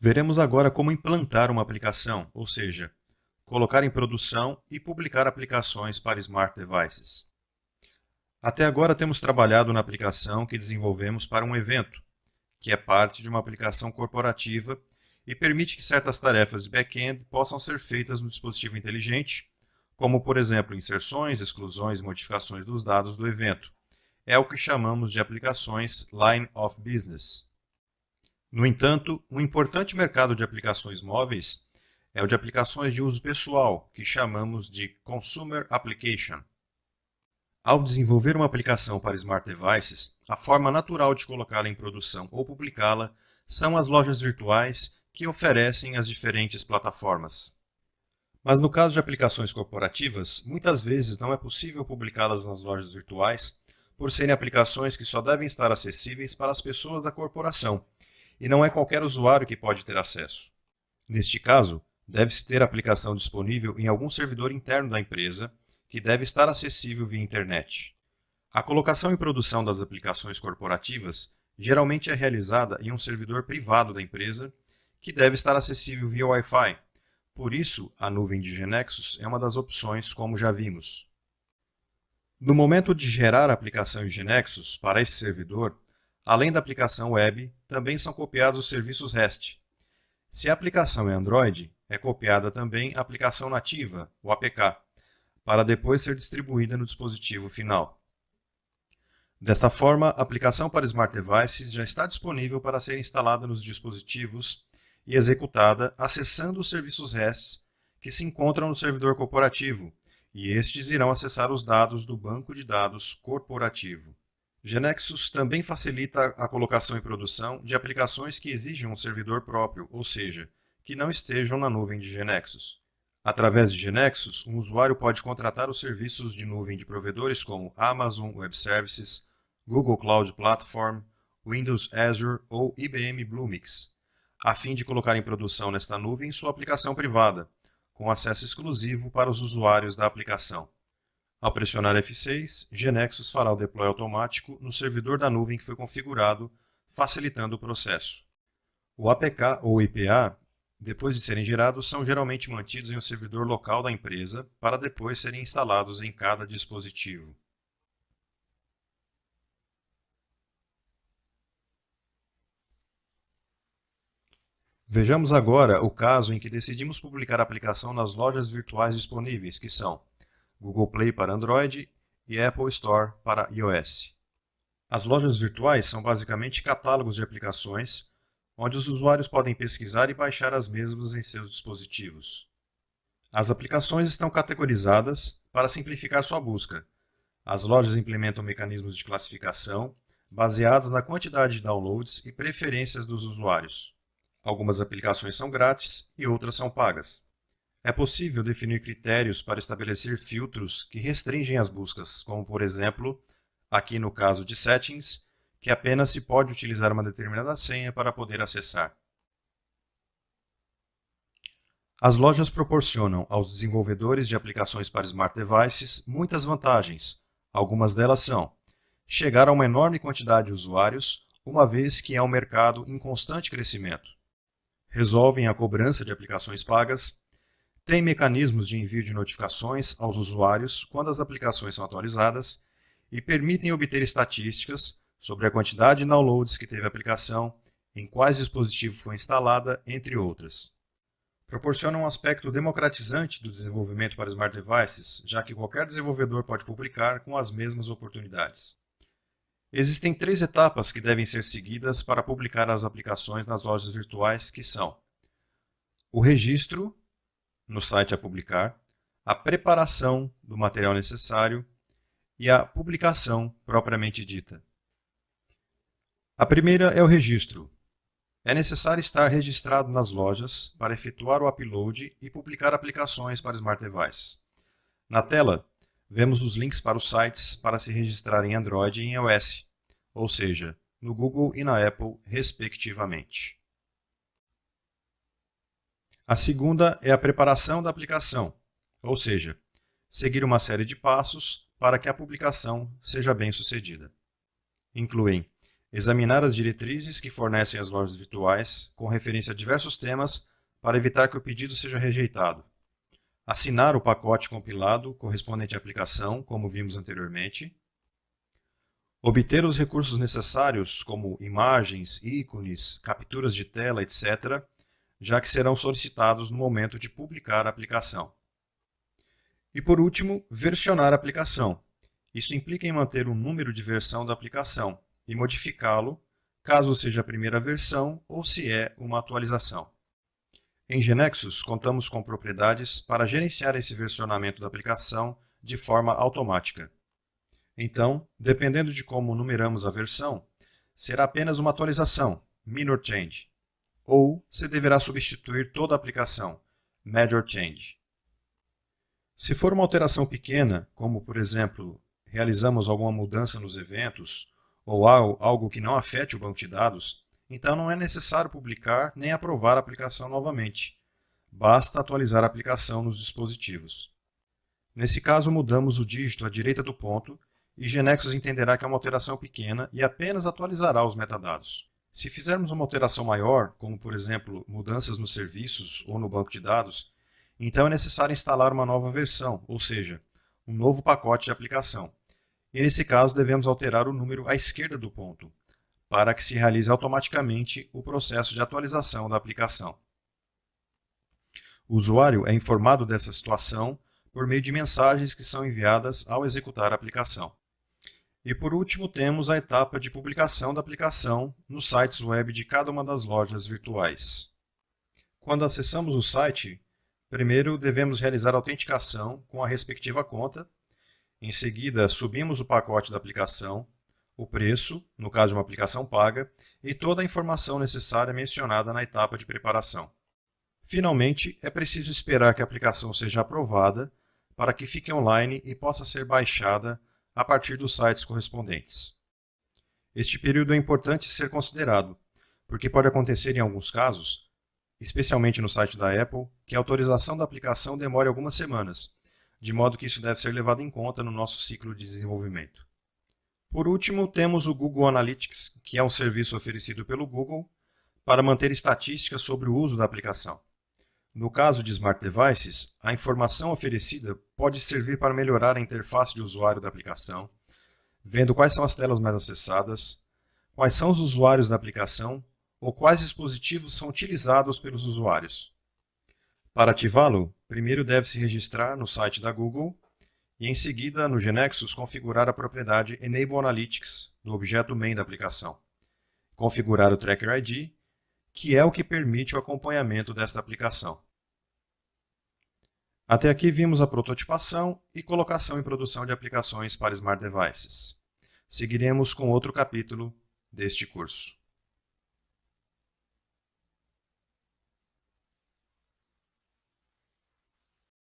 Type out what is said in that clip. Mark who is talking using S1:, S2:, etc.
S1: Veremos agora como implantar uma aplicação, ou seja, colocar em produção e publicar aplicações para smart devices. Até agora temos trabalhado na aplicação que desenvolvemos para um evento, que é parte de uma aplicação corporativa e permite que certas tarefas de back-end possam ser feitas no dispositivo inteligente, como, por exemplo, inserções, exclusões e modificações dos dados do evento. É o que chamamos de aplicações Line of Business. No entanto, um importante mercado de aplicações móveis é o de aplicações de uso pessoal, que chamamos de Consumer Application. Ao desenvolver uma aplicação para smart devices, a forma natural de colocá-la em produção ou publicá-la são as lojas virtuais que oferecem as diferentes plataformas. Mas no caso de aplicações corporativas, muitas vezes não é possível publicá-las nas lojas virtuais por serem aplicações que só devem estar acessíveis para as pessoas da corporação, e não é qualquer usuário que pode ter acesso. Neste caso, deve-se ter a aplicação disponível em algum servidor interno da empresa, que deve estar acessível via internet. A colocação em produção das aplicações corporativas geralmente é realizada em um servidor privado da empresa, que deve estar acessível via Wi-Fi. Por isso, a nuvem de GeneXus é uma das opções, como já vimos. No momento de gerar a aplicação em GeneXus para esse servidor, além da aplicação web, também são copiados os serviços REST. Se a aplicação é Android, é copiada também a aplicação nativa, o APK, para depois ser distribuída no dispositivo final. Dessa forma, a aplicação para Smart Devices já está disponível para ser instalada nos dispositivos e executada acessando os serviços REST que se encontram no servidor corporativo, e estes irão acessar os dados do banco de dados corporativo. GeneXus também facilita a colocação em produção de aplicações que exijam um servidor próprio, ou seja, que não estejam na nuvem de GeneXus. Através de GeneXus, um usuário pode contratar os serviços de nuvem de provedores como Amazon Web Services, Google Cloud Platform, Windows Azure ou IBM Bluemix, a fim de colocar em produção nesta nuvem sua aplicação privada, com acesso exclusivo para os usuários da aplicação. Ao pressionar F6, GeneXus fará o deploy automático no servidor da nuvem que foi configurado, facilitando o processo. O APK ou IPA, depois de serem gerados, são geralmente mantidos em um servidor local da empresa para depois serem instalados em cada dispositivo. Vejamos agora o caso em que decidimos publicar a aplicação nas lojas virtuais disponíveis, que são Google Play para Android e Apple Store para iOS. As lojas virtuais são basicamente catálogos de aplicações, onde os usuários podem pesquisar e baixar as mesmas em seus dispositivos. As aplicações estão categorizadas para simplificar sua busca. As lojas implementam mecanismos de classificação baseados na quantidade de downloads e preferências dos usuários. Algumas aplicações são grátis e outras são pagas. É possível definir critérios para estabelecer filtros que restringem as buscas, como, por exemplo, aqui no caso de Settings, que apenas se pode utilizar uma determinada senha para poder acessar. As lojas proporcionam aos desenvolvedores de aplicações para smart devices muitas vantagens. Algumas delas são chegar a uma enorme quantidade de usuários, uma vez que é um mercado em constante crescimento. Resolvem a cobrança de aplicações pagas, têm mecanismos de envio de notificações aos usuários quando as aplicações são atualizadas e permitem obter estatísticas sobre a quantidade de downloads que teve a aplicação, em quais dispositivos foi instalada, entre outras. Proporciona um aspecto democratizante do desenvolvimento para smart devices, já que qualquer desenvolvedor pode publicar com as mesmas oportunidades. Existem 3 etapas que devem ser seguidas para publicar as aplicações nas lojas virtuais, que são o registro no site a publicar, a preparação do material necessário e a publicação propriamente dita. A primeira é o registro. É necessário estar registrado nas lojas para efetuar o upload e publicar aplicações para smart device. Na tela, vemos os links para os sites para se registrar em Android e em iOS, ou seja, no Google e na Apple, respectivamente. A segunda é a preparação da aplicação, ou seja, seguir uma série de passos para que a publicação seja bem sucedida. Incluem Examinar as diretrizes que fornecem as lojas virtuais, com referência a diversos temas, para evitar que o pedido seja rejeitado. Assinar o pacote compilado correspondente à aplicação, como vimos anteriormente. Obter os recursos necessários, como imagens, ícones, capturas de tela, etc., já que serão solicitados no momento de publicar a aplicação. E por último, versionar a aplicação. Isso implica em manter um número de versão da aplicação e modificá-lo, caso seja a primeira versão ou se é uma atualização. Em GeneXus, contamos com propriedades para gerenciar esse versionamento da aplicação de forma automática. Então, dependendo de como numeramos a versão, será apenas uma atualização, minor change, ou se deverá substituir toda a aplicação, major change. Se for uma alteração pequena, como por exemplo, realizamos alguma mudança nos eventos, ou algo que não afete o banco de dados, então não é necessário publicar nem aprovar a aplicação novamente. Basta atualizar a aplicação nos dispositivos. Nesse caso, mudamos o dígito à direita do ponto e GeneXus entenderá que é uma alteração pequena e apenas atualizará os metadados. Se fizermos uma alteração maior, como por exemplo, mudanças nos serviços ou no banco de dados, então é necessário instalar uma nova versão, ou seja, um novo pacote de aplicação. E nesse caso devemos alterar o número à esquerda do ponto, para que se realize automaticamente o processo de atualização da aplicação. O usuário é informado dessa situação por meio de mensagens que são enviadas ao executar a aplicação. E por último, temos a etapa de publicação da aplicação nos sites web de cada uma das lojas virtuais. Quando acessamos o site, primeiro devemos realizar a autenticação com a respectiva conta. Em seguida, subimos o pacote da aplicação, o preço, no caso de uma aplicação paga, e toda a informação necessária mencionada na etapa de preparação. Finalmente, é preciso esperar que a aplicação seja aprovada para que fique online e possa ser baixada a partir dos sites correspondentes. Este período é importante ser considerado, porque pode acontecer em alguns casos, especialmente no site da Apple, que a autorização da aplicação demore algumas semanas, de modo que isso deve ser levado em conta no nosso ciclo de desenvolvimento. Por último, temos o Google Analytics, que é um serviço oferecido pelo Google para manter estatísticas sobre o uso da aplicação. No caso de Smart Devices, a informação oferecida pode servir para melhorar a interface de usuário da aplicação, vendo quais são as telas mais acessadas, quais são os usuários da aplicação ou quais dispositivos são utilizados pelos usuários. Para ativá-lo, primeiro deve-se registrar no site da Google e, em seguida, no GeneXus, configurar a propriedade Enable Analytics no objeto main da aplicação. Configurar o Tracker ID, que é o que permite o acompanhamento desta aplicação. Até aqui vimos a prototipação e colocação em produção de aplicações para Smart Devices. Seguiremos com outro capítulo deste curso.